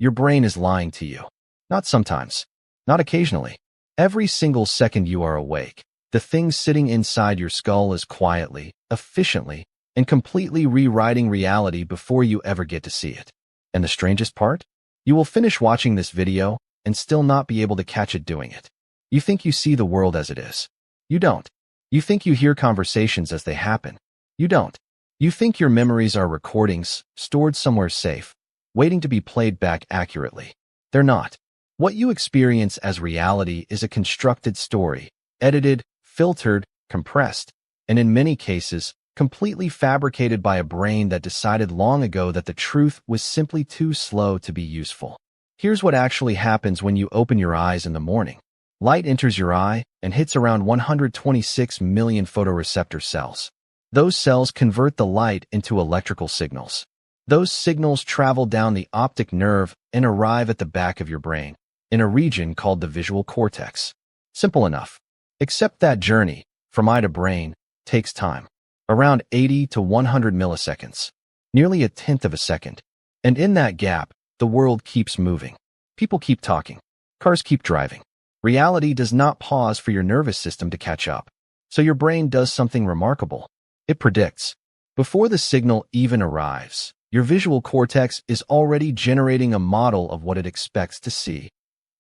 your brain is lying to you. Not sometimes. Not occasionally. Every single second you are awake, the thing sitting inside your skull is quietly, efficiently, and completely rewriting reality before you ever get to see it. And the strangest part? You will finish watching this video and still not be able to catch it doing it. You think you see the world as it is. You don't. You think you hear conversations as they happen. You don't. You think your memories are recordings, stored somewhere safe, waiting to be played back accurately. They're not. What you experience as reality is a constructed story, edited, filtered, compressed, and in many cases, completely fabricated by a brain that decided long ago that the truth was simply too slow to be useful. Here's what actually happens when you open your eyes in the morning. Light enters your eye and hits around 126 million photoreceptor cells. Those cells convert the light into electrical signals. Those signals travel down the optic nerve and arrive at the back of your brain, in a region called the visual cortex. Simple enough. Except that journey, from eye to brain, takes time. Around 80 to 100 milliseconds. Nearly a tenth of a second. And in that gap, the world keeps moving. People keep talking. Cars keep driving. Reality does not pause for your nervous system to catch up. So your brain does something remarkable. It predicts. Before the signal even arrives, your visual cortex is already generating a model of what it expects to see.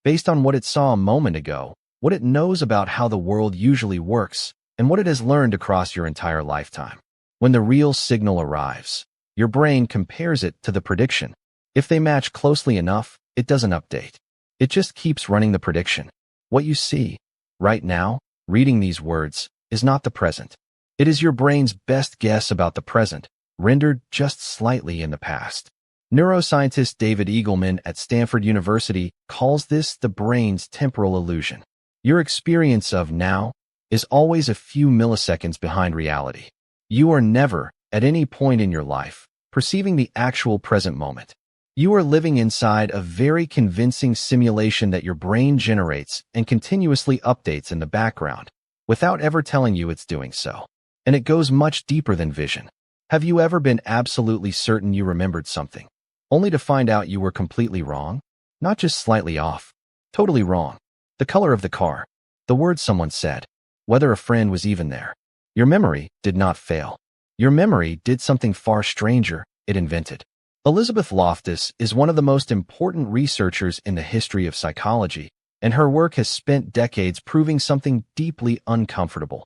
Based on what it saw a moment ago, what it knows about how the world usually works, and what it has learned across your entire lifetime. When the real signal arrives, your brain compares it to the prediction. If they match closely enough, it doesn't update. It just keeps running the prediction. What you see, right now, reading these words, is not the present. It is your brain's best guess about the present, rendered just slightly in the past. Neuroscientist David Eagleman at Stanford University calls this the brain's temporal illusion. Your experience of now is always a few milliseconds behind reality. You are never, at any point in your life, perceiving the actual present moment. You are living inside a very convincing simulation that your brain generates and continuously updates in the background, without ever telling you it's doing so. And it goes much deeper than vision. Have you ever been absolutely certain you remembered something, only to find out you were completely wrong? Not just slightly off, totally wrong. The color of the car, the words someone said, whether a friend was even there. Your memory did not fail. Your memory did something far stranger. It invented. Elizabeth Loftus is one of the most important researchers in the history of psychology, and her work has spent decades proving something deeply uncomfortable.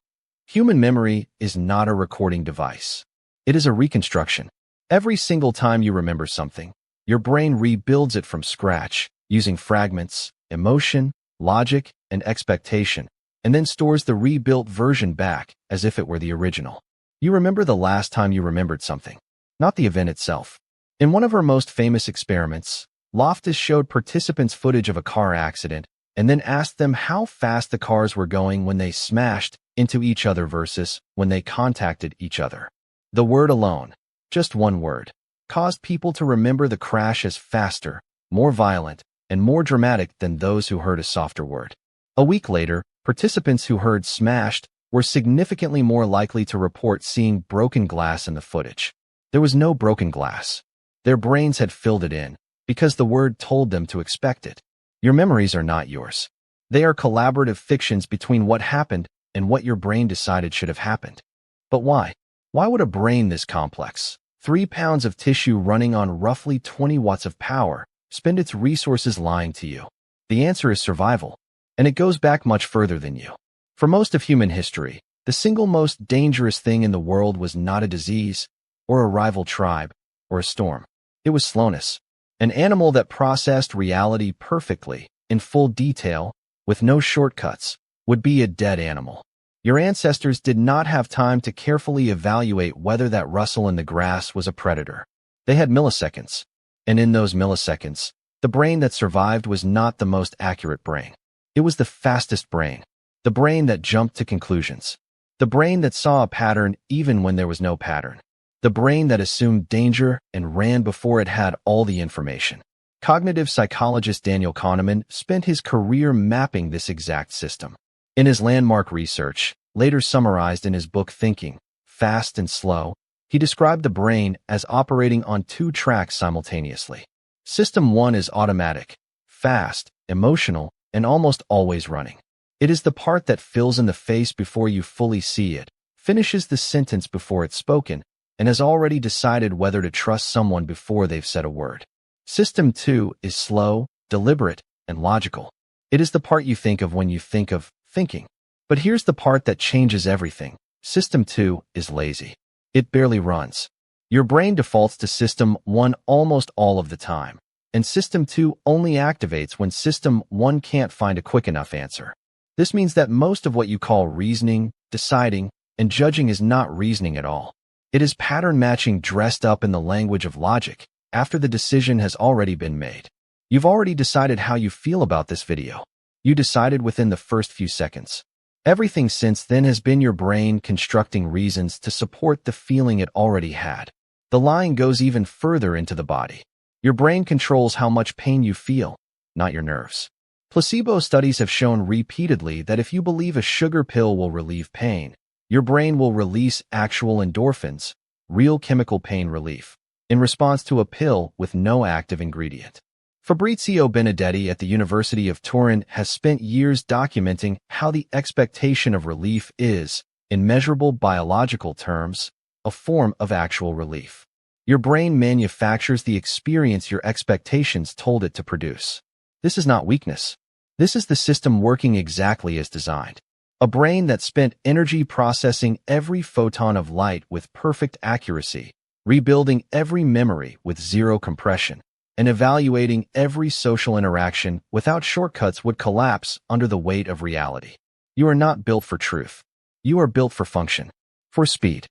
Human memory is not a recording device. It is a reconstruction. Every single time you remember something, your brain rebuilds it from scratch, using fragments, emotion, logic, and expectation, and then stores the rebuilt version back as if it were the original. You remember the last time you remembered something, not the event itself. In one of her most famous experiments, Loftus showed participants footage of a car accident and then asked them how fast the cars were going when they smashed into each other versus when they contacted each other. The word alone, just one word, caused people to remember the crash as faster, more violent, and more dramatic than those who heard a softer word. A week later, participants who heard smashed were significantly more likely to report seeing broken glass in the footage. There was no broken glass. Their brains had filled it in, because the word told them to expect it. Your memories are not yours. They are collaborative fictions between what happened and what your brain decided should have happened. But why? Why would a brain this complex, 3 pounds of tissue running on roughly 20 watts of power, spend its resources lying to you? The answer is survival, and it goes back much further than you. For most of human history, the single most dangerous thing in the world was not a disease, or a rival tribe, or a storm. It was slowness. An animal that processed reality perfectly, in full detail, with no shortcuts, would be a dead animal. Your ancestors did not have time to carefully evaluate whether that rustle in the grass was a predator. They had milliseconds. And in those milliseconds, the brain that survived was not the most accurate brain. It was the fastest brain. The brain that jumped to conclusions. The brain that saw a pattern even when there was no pattern. The brain that assumed danger and ran before it had all the information. Cognitive psychologist Daniel Kahneman spent his career mapping this exact system. In his landmark research, later summarized in his book Thinking, Fast and Slow, he described the brain as operating on 2 tracks simultaneously. System 1 is automatic, fast, emotional, and almost always running. It is the part that fills in the face before you fully see it, finishes the sentence before it's spoken, and has already decided whether to trust someone before they've said a word. System 2 is slow, deliberate, and logical. It is the part you think of when you think of thinking. But here's the part that changes everything. System 2 is lazy. It barely runs. Your brain defaults to System 1 almost all of the time, and System 2 only activates when System 1 can't find a quick enough answer. This means that most of what you call reasoning, deciding, and judging is not reasoning at all. It is pattern matching dressed up in the language of logic after the decision has already been made. You've already decided how you feel about this video. You decided within the first few seconds. Everything since then has been your brain constructing reasons to support the feeling it already had. The line goes even further into the body. Your brain controls how much pain you feel, not your nerves. Placebo studies have shown repeatedly that if you believe a sugar pill will relieve pain, your brain will release actual endorphins, real chemical pain relief, in response to a pill with no active ingredient. Fabrizio Benedetti at the University of Turin has spent years documenting how the expectation of relief is, in measurable biological terms, a form of actual relief. Your brain manufactures the experience your expectations told it to produce. This is not weakness. This is the system working exactly as designed. A brain that spent energy processing every photon of light with perfect accuracy, rebuilding every memory with zero compression, and evaluating every social interaction without shortcuts would collapse under the weight of reality. You are not built for truth. You are built for function, for speed,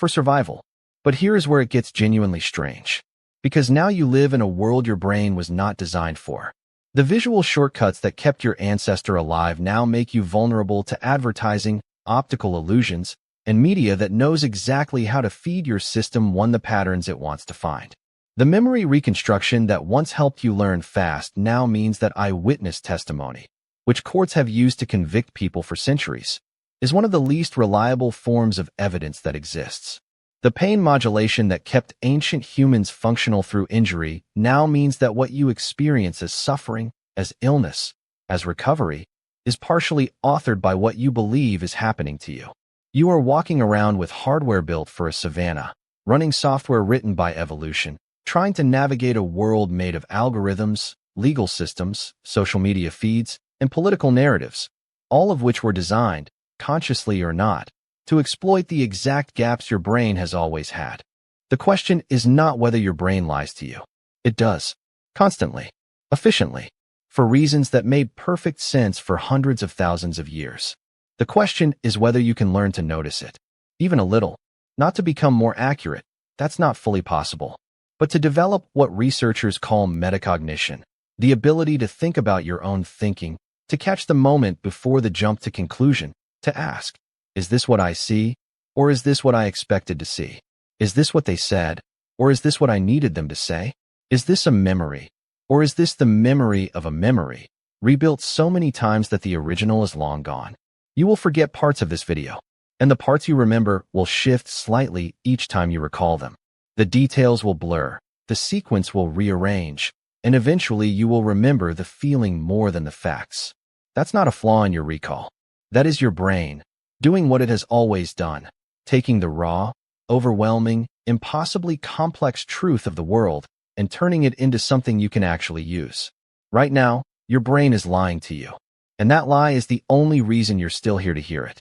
for survival. But here is where it gets genuinely strange. Because now you live in a world your brain was not designed for. The visual shortcuts that kept your ancestor alive now make you vulnerable to advertising, optical illusions, and media that knows exactly how to feed your system the patterns it wants to find. The memory reconstruction that once helped you learn fast now means that eyewitness testimony, which courts have used to convict people for centuries, is one of the least reliable forms of evidence that exists. The pain modulation that kept ancient humans functional through injury now means that what you experience as suffering, as illness, as recovery, is partially authored by what you believe is happening to you. You are walking around with hardware built for a savanna, running software written by evolution, trying to navigate a world made of algorithms, legal systems, social media feeds, and political narratives, all of which were designed, consciously or not, to exploit the exact gaps your brain has always had. The question is not whether your brain lies to you. It does. Constantly. Efficiently. For reasons that made perfect sense for hundreds of thousands of years. The question is whether you can learn to notice it. Even a little. Not to become more accurate. That's not fully possible. But to develop what researchers call metacognition. The ability to think about your own thinking, to catch the moment before the jump to conclusion, to ask, is this what I see, or is this what I expected to see? Is this what they said, or is this what I needed them to say? Is this a memory, or is this the memory of a memory, rebuilt so many times that the original is long gone? You will forget parts of this video, and the parts you remember will shift slightly each time you recall them. The details will blur, the sequence will rearrange, and eventually you will remember the feeling more than the facts. That's not a flaw in your recall. That is your brain, doing what it has always done, taking the raw, overwhelming, impossibly complex truth of the world and turning it into something you can actually use. Right now, your brain is lying to you. And that lie is the only reason you're still here to hear it.